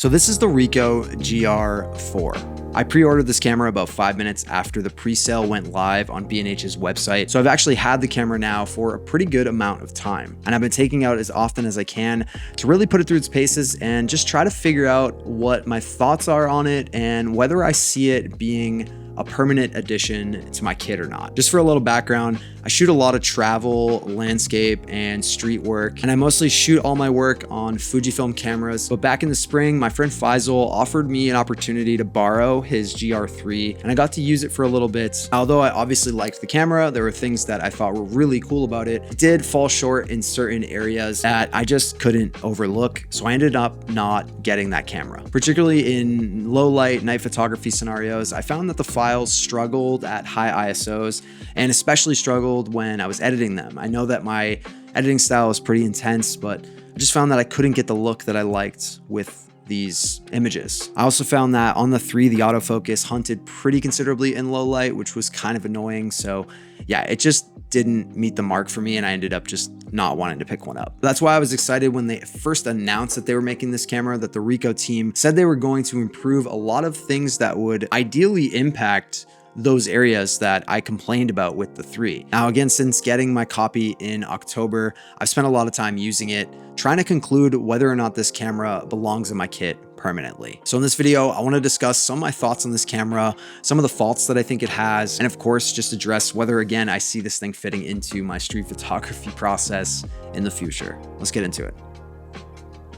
So this is the Ricoh GR4. I pre-ordered this camera about 5 minutes after the pre-sale went live on B&H's website. So I've actually had the camera now for a pretty good amount of time. And I've been taking it out as often as I can to really put it through its paces and just try to figure out what my thoughts are on it and whether I see it being a permanent addition to my kit or not. Just for a little background, I shoot a lot of travel, landscape, and street work, and I mostly shoot all my work on Fujifilm cameras. But back in the spring, my friend Faizal offered me an opportunity to borrow his GR3, and I got to use it for a little bit. Although I obviously liked the camera, there were things that I thought were really cool about it. It did fall short in certain areas that I just couldn't overlook, so I ended up not getting that camera. Particularly in low light night photography scenarios, I found that the files struggled at high ISOs and especially struggled when I was editing them. I know that my editing style is pretty intense, but I just found that I couldn't get the look that I liked with these images. I also found that on the 3, the autofocus hunted pretty considerably in low light, which was kind of annoying. So yeah, it just didn't meet the mark for me, and I ended up just not wanting to pick one up. That's why I was excited when they first announced that they were making this camera, that the Ricoh team said they were going to improve a lot of things that would ideally impact those areas that I complained about with the 3. Now, again, since getting my copy in October, I've spent a lot of time using it, trying to conclude whether or not this camera belongs in my kit permanently. So in this video, I want to discuss some of my thoughts on this camera, some of the faults that I think it has, and of course, just address whether, again, I see this thing fitting into my street photography process in the future. Let's get into it.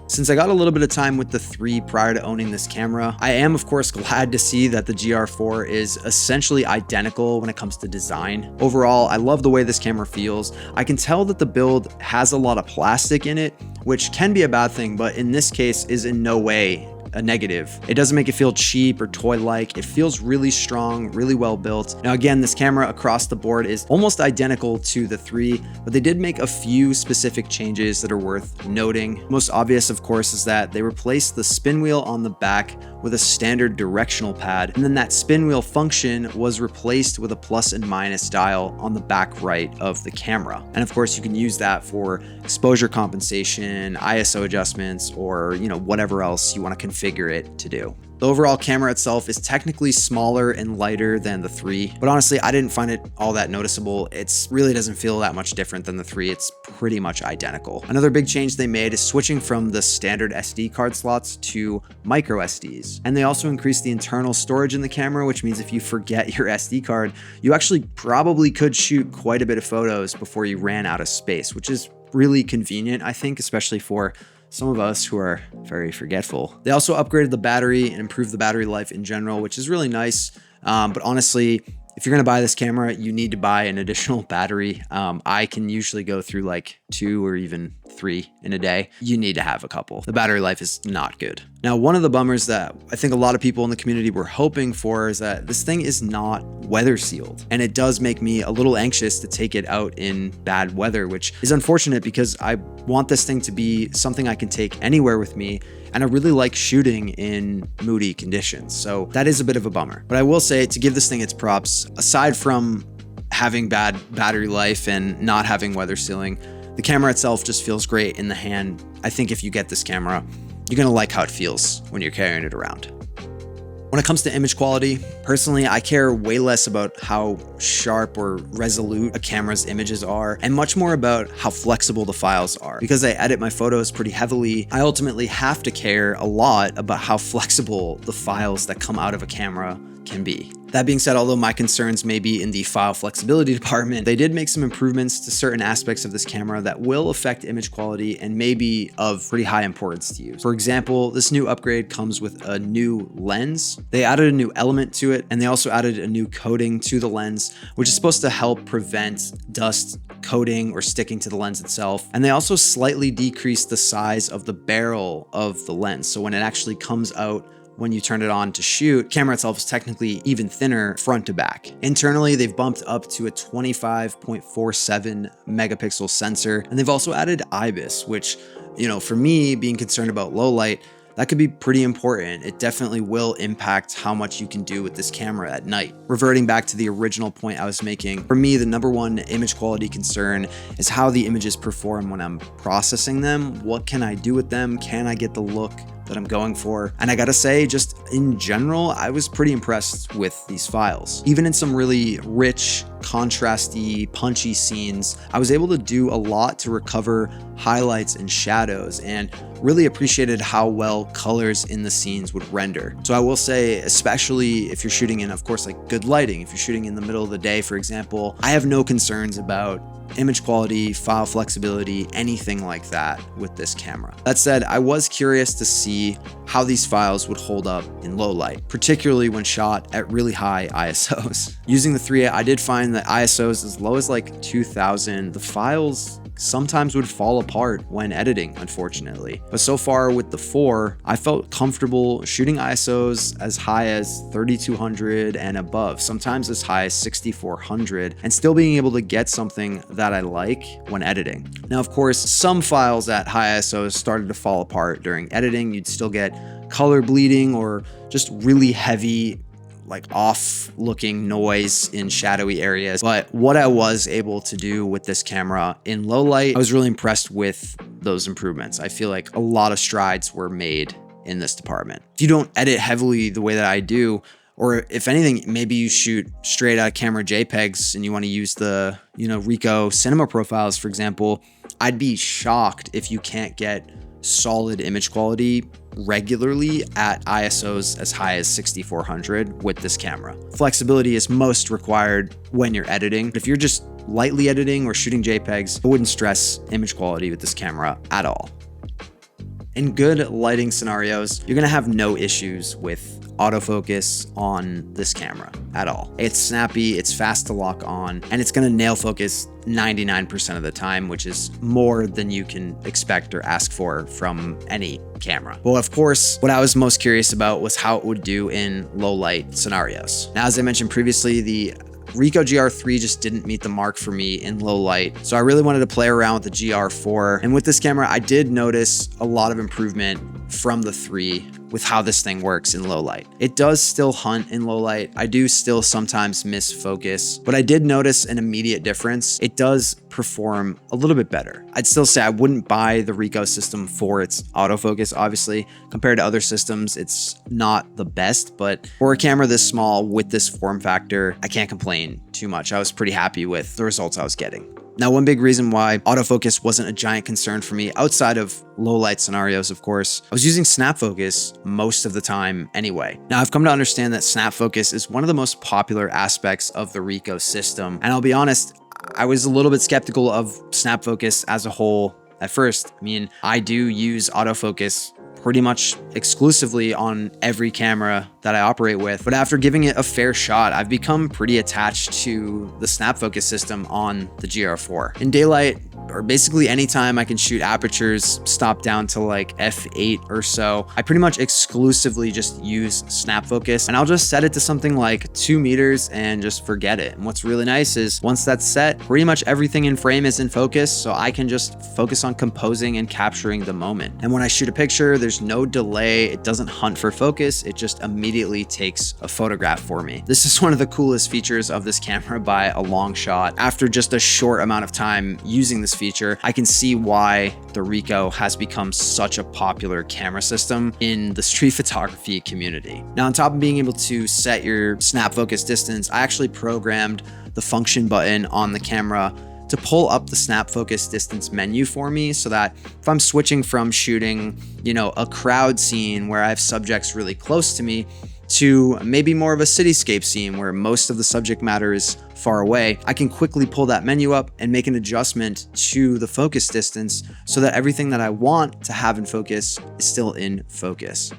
Since I got a little bit of time with the 3 prior to owning this camera, I am of course glad to see that the GR4 is essentially identical when it comes to design. Overall, I love the way this camera feels. I can tell that the build has a lot of plastic in it, which can be a bad thing, but in this case is in no way a negative. It doesn't make it feel cheap or toy-like. It feels really strong, really well built. Now again, this camera across the board is almost identical to the 3, but they did make a few specific changes that are worth noting. Most obvious, of course, is that they replaced the spin wheel on the back with a standard directional pad, and then that spin wheel function was replaced with a plus and minus dial on the back right of the camera. And of course, you can use that for exposure compensation, ISO adjustments, or whatever else you want to configure it to do. The overall camera itself is technically smaller and lighter than the 3, but honestly, I didn't find it all that noticeable. It really doesn't feel that much different than the 3. It's pretty much identical. Another big change they made is switching from the standard SD card slots to micro SDs. And they also increased the internal storage in the camera, which means if you forget your SD card, you actually probably could shoot quite a bit of photos before you ran out of space, which is really convenient, I think, especially for some of us who are very forgetful. They also upgraded the battery and improved the battery life in general, which is really nice. But honestly, if you're gonna buy this camera, you need to buy an additional battery. I can usually go through like 2 or even 3 in a day. You need to have a couple. The battery life is not good. Now, one of the bummers that I think a lot of people in the community were hoping for is that this thing is not weather sealed. And it does make me a little anxious to take it out in bad weather, which is unfortunate because I want this thing to be something I can take anywhere with me. And I really like shooting in moody conditions. So that is a bit of a bummer. But I will say, to give this thing its props, aside from having bad battery life and not having weather sealing, the camera itself just feels great in the hand. I think if you get this camera, you're gonna like how it feels when you're carrying it around. When it comes to image quality, personally, I care way less about how sharp or resolute a camera's images are and much more about how flexible the files are. Because I edit my photos pretty heavily, I ultimately have to care a lot about how flexible the files that come out of a camera can be. That being said, although my concerns may be in the file flexibility department, they did make some improvements to certain aspects of this camera that will affect image quality and may be of pretty high importance to you. For example, this new upgrade comes with a new lens. They added a new element to it, and they also added a new coating to the lens, which is supposed to help prevent dust coating or sticking to the lens itself. And they also slightly decreased the size of the barrel of the lens. So when it actually comes out, when you turn it on to shoot, camera itself is technically even thinner front to back. Internally, they've bumped up to a 25.47 megapixel sensor, and they've also added IBIS, which, for me, being concerned about low light, that could be pretty important. It definitely will impact how much you can do with this camera at night. Reverting back to the original point I was making, for me, the number one image quality concern is how the images perform when I'm processing them. What can I do with them? Can I get the look that I'm going for? And I gotta say, just in general, I was pretty impressed with these files. Even in some really rich, contrasty, punchy scenes, I was able to do a lot to recover highlights and shadows, and really appreciated how well colors in the scenes would render. So I will say, especially if you're shooting in, of course, like good lighting, if you're shooting in the middle of the day, for example, I have no concerns about image quality, file flexibility, anything like that with this camera. That said, I was curious to see how these files would hold up in low light, particularly when shot at really high ISOs. Using the 3.8, I did find that ISOs as low as like 2000, the files sometimes would fall apart when editing, unfortunately. But so far with the 4, I felt comfortable shooting ISOs as high as 3200 and above, sometimes as high as 6400, and still being able to get something that I like when editing. Now, of course, some files at high ISOs started to fall apart during editing. You'd still get color bleeding or just really heavy, like off looking noise in shadowy areas. But what I was able to do with this camera in low light, I was really impressed with those improvements. I feel like a lot of strides were made in this department. If you don't edit heavily the way that I do, or if anything, maybe you shoot straight out of camera JPEGs and you want to use the, Ricoh cinema profiles, for example, I'd be shocked if you can't get solid image quality regularly at ISOs as high as 6400 with this camera. Flexibility is most required when you're editing. If you're just lightly editing or shooting JPEGs, I wouldn't stress image quality with this camera at all. In good lighting scenarios, you're gonna have no issues with autofocus on this camera at all. It's snappy, it's fast to lock on, and it's gonna nail focus 99% of the time, which is more than you can expect or ask for from any camera. Well, of course, what I was most curious about was how it would do in low light scenarios. Now, as I mentioned previously, the Ricoh GR3 just didn't meet the mark for me in low light. So I really wanted to play around with the GR4. And with this camera, I did notice a lot of improvement from the 3 with how this thing works in low light. It does still hunt in low light. I do still sometimes miss focus, but I did notice an immediate difference. It does perform a little bit better. I'd still say I wouldn't buy the Ricoh system for its autofocus, obviously. Compared to other systems, it's not the best, but for a camera this small with this form factor, I can't complain too much. I was pretty happy with the results I was getting. Now, one big reason why autofocus wasn't a giant concern for me outside of low light scenarios, of course, I was using snap focus most of the time anyway. Now, I've come to understand that snap focus is one of the most popular aspects of the Ricoh system. And I'll be honest, I was a little bit skeptical of snap focus as a whole at first. I mean, I do use autofocus pretty much exclusively on every camera that I operate with. But after giving it a fair shot, I've become pretty attached to the snap focus system on the GR4. In daylight, or basically anytime I can shoot apertures stop down to like f8 or so, I pretty much exclusively just use snap focus, and I'll just set it to something like 2 meters and just forget it. And what's really nice is once that's set, pretty much everything in frame is in focus, so I can just focus on composing and capturing the moment. And when I shoot a picture, there's no delay. It doesn't hunt for focus. It just immediately takes a photograph for me. This is one of the coolest features of this camera by a long shot. After just a short amount of time using this feature, I can see why the Ricoh has become such a popular camera system in the street photography community. Now, on top of being able to set your snap focus distance, I actually programmed the function button on the camera to pull up the snap focus distance menu for me, so that if I'm switching from shooting, a crowd scene where I have subjects really close to me to maybe more of a cityscape scene where most of the subject matter is far away, I can quickly pull that menu up and make an adjustment to the focus distance so that everything that I want to have in focus is still in focus.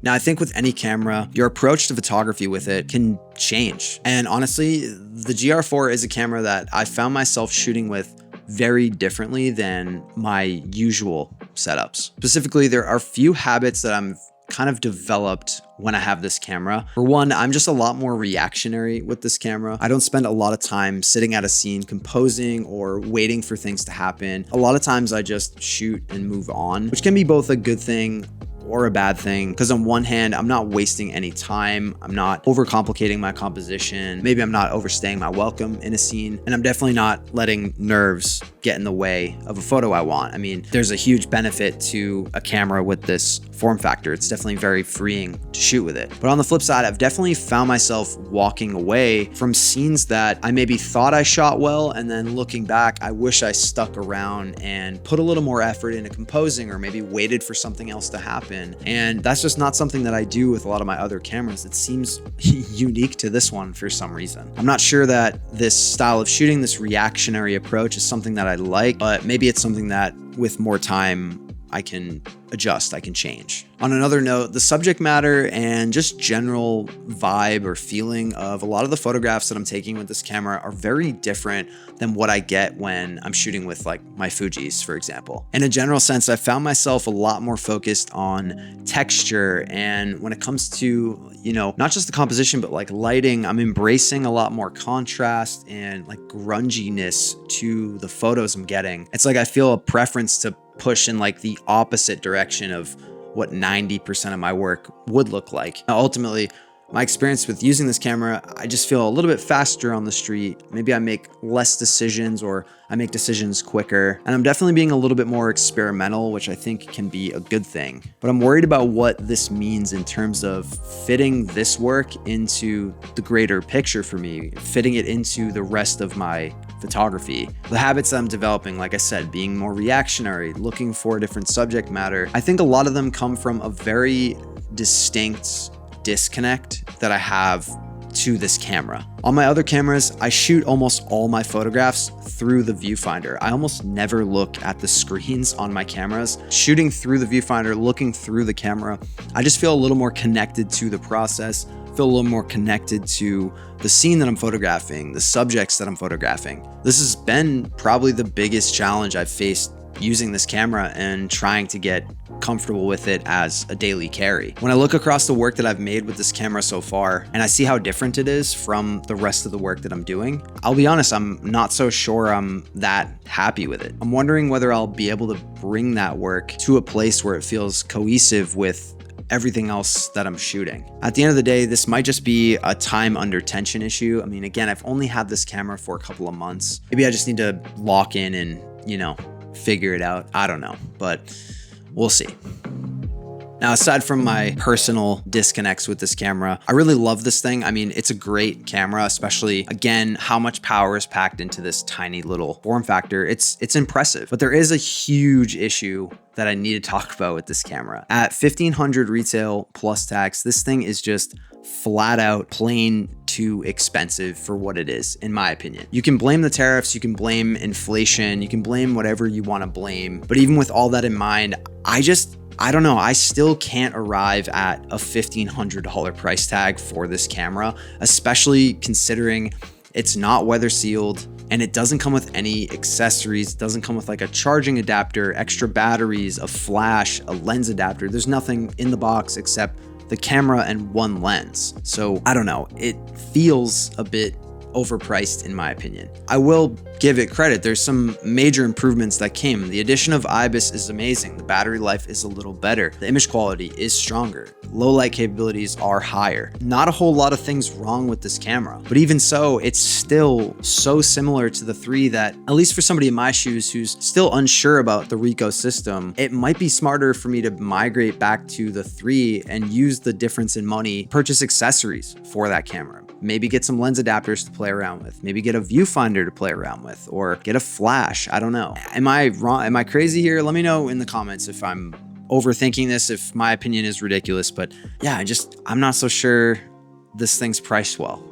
Now, I think with any camera, your approach to photography with it can change. And honestly, the GR4 is a camera that I found myself shooting with very differently than my usual setups. Specifically, there are a few habits that I'm kind of developed when I have this camera. For one, I'm just a lot more reactionary with this camera. I don't spend a lot of time sitting at a scene composing or waiting for things to happen. A lot of times I just shoot and move on, which can be both a good thing or a bad thing, because on one hand, I'm not wasting any time. I'm not overcomplicating my composition. Maybe I'm not overstaying my welcome in a scene, and I'm definitely not letting nerves get in the way of a photo I want. I mean, there's a huge benefit to a camera with this form factor. It's definitely very freeing to shoot with it. But on the flip side, I've definitely found myself walking away from scenes that I maybe thought I shot well, and then looking back, I wish I stuck around and put a little more effort into composing, or maybe waited for something else to happen. And that's just not something that I do with a lot of my other cameras. It seems unique to this one for some reason. I'm not sure that this style of shooting, this reactionary approach, is something that I like, but maybe it's something that with more time I can adjust, I can change. On another note, the subject matter and just general vibe or feeling of a lot of the photographs that I'm taking with this camera are very different than what I get when I'm shooting with like my Fujis, for example. In a general sense, I found myself a lot more focused on texture, and when it comes to, you know, not just the composition, but like lighting, I'm embracing a lot more contrast and like grunginess to the photos I'm getting. It's like I feel a preference to push in like the opposite direction of what 90% of my work would look like. Now, ultimately, my experience with using this camera, I just feel a little bit faster on the street. Maybe I make less decisions, or I make decisions quicker. And I'm definitely being a little bit more experimental, which I think can be a good thing. But I'm worried about what this means in terms of fitting this work into the greater picture for me, fitting it into the rest of my photography. The habits that I'm developing, like I said, being more reactionary, looking for different subject matter, I think a lot of them come from a very distinct disconnect that I have to this camera. On my other cameras, I shoot almost all my photographs through the viewfinder. I almost never look at the screens on my cameras. Shooting through the viewfinder, looking through the camera, I just feel a little more connected to the process, feel a little more connected to the scene that I'm photographing, the subjects that I'm photographing. This has been probably the biggest challenge I've faced using this camera and trying to get comfortable with it as a daily carry. When I look across the work that I've made with this camera so far, and I see how different it is from the rest of the work that I'm doing, I'll be honest, I'm not so sure I'm that happy with it. I'm wondering whether I'll be able to bring that work to a place where it feels cohesive with everything else that I'm shooting. At the end of the day, this might just be a time under tension issue. I mean, again, I've only had this camera for a couple of months. Maybe I just need to lock in and, you know, figure it out. I don't know, but we'll see. Now, aside from my personal disconnects with this camera, I really love this thing. I mean, it's a great camera, especially, again, how much power is packed into this tiny little form factor. It's impressive, but there is a huge issue that I need to talk about with this camera. At $1,500 retail plus tax, this thing is just flat out plain too expensive for what it is, in my opinion. You can blame the tariffs, you can blame inflation, you can blame whatever you want to blame. But even with all that in mind, I don't know, I still can't arrive at a $1,500 price tag for this camera, especially considering it's not weather sealed and it doesn't come with any accessories. It doesn't come with like a charging adapter, extra batteries, a flash, a lens adapter. There's nothing in the box except the camera and one lens. So I don't know, it feels a bit overpriced in my opinion. I will give it credit. There's some major improvements that came. The addition of IBIS is amazing. The battery life is a little better. The image quality is stronger. Low light capabilities are higher. Not a whole lot of things wrong with this camera, but even so, it's still so similar to the 3 that, at least for somebody in my shoes who's still unsure about the Ricoh system, it might be smarter for me to migrate back to the 3 and use the difference in money, purchase accessories for that camera. Maybe get some lens adapters to play around with, maybe get a viewfinder to play around with, or get a flash. I don't know. Am I wrong? Am I crazy here? Let me know in the comments if I'm overthinking this, if my opinion is ridiculous. But yeah, I'm not so sure this thing's priced well.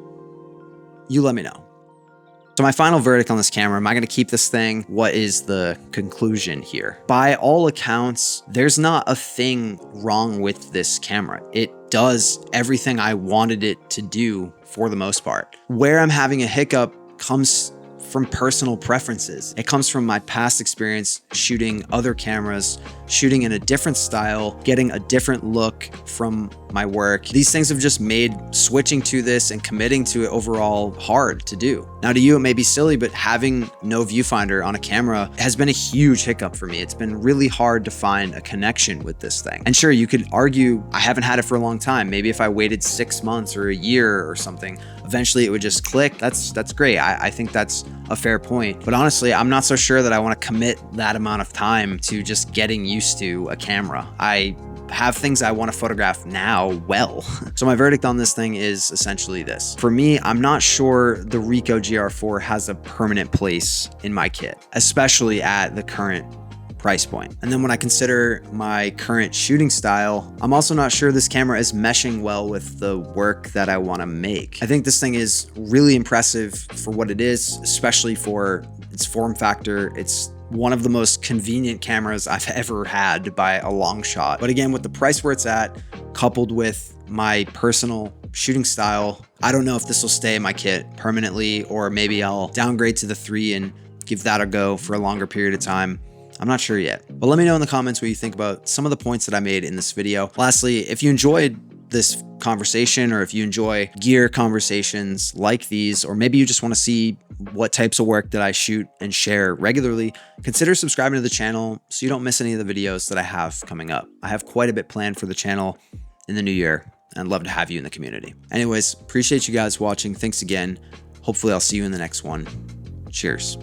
You let me know. So my final verdict on this camera, am I going to keep this thing? What is the conclusion here? By all accounts, there's not a thing wrong with this camera. It does everything I wanted it to do for the most part. Where I'm having a hiccup comes from personal preferences. It comes from my past experience shooting other cameras, shooting in a different style, getting a different look from my work. These things have just made switching to this and committing to it overall hard to do. Now, to you, it may be silly, but having no viewfinder on a camera has been a huge hiccup for me. It's been really hard to find a connection with this thing. And sure, you could argue I haven't had it for a long time. Maybe if I waited 6 months or a year or something, eventually it would just click. That's great. I think that's a fair point. But honestly, I'm not so sure that I want to commit that amount of time to just getting used to a camera. I have things I want to photograph now well. So my verdict on this thing is essentially this. For me, I'm not sure the Ricoh GR IV has a permanent place in my kit, especially at the current price point. And then when I consider my current shooting style, I'm also not sure this camera is meshing well with the work that I want to make. I think this thing is really impressive for what it is, especially for its form factor. It's one of the most convenient cameras I've ever had by a long shot. But again, with the price where it's at, coupled with my personal shooting style, I don't know if this will stay in my kit permanently, or maybe I'll downgrade to the 3 and give that a go for a longer period of time. I'm not sure yet. But let me know in the comments what you think about some of the points that I made in this video. Lastly, if you enjoyed this conversation, or if you enjoy gear conversations like these, or maybe you just want to see what types of work that I shoot and share regularly, consider subscribing to the channel so you don't miss any of the videos that I have coming up. I have quite a bit planned for the channel in the new year, and I'd love to have you in the community. Anyways, appreciate you guys watching. Thanks again. Hopefully I'll see you in the next one. Cheers.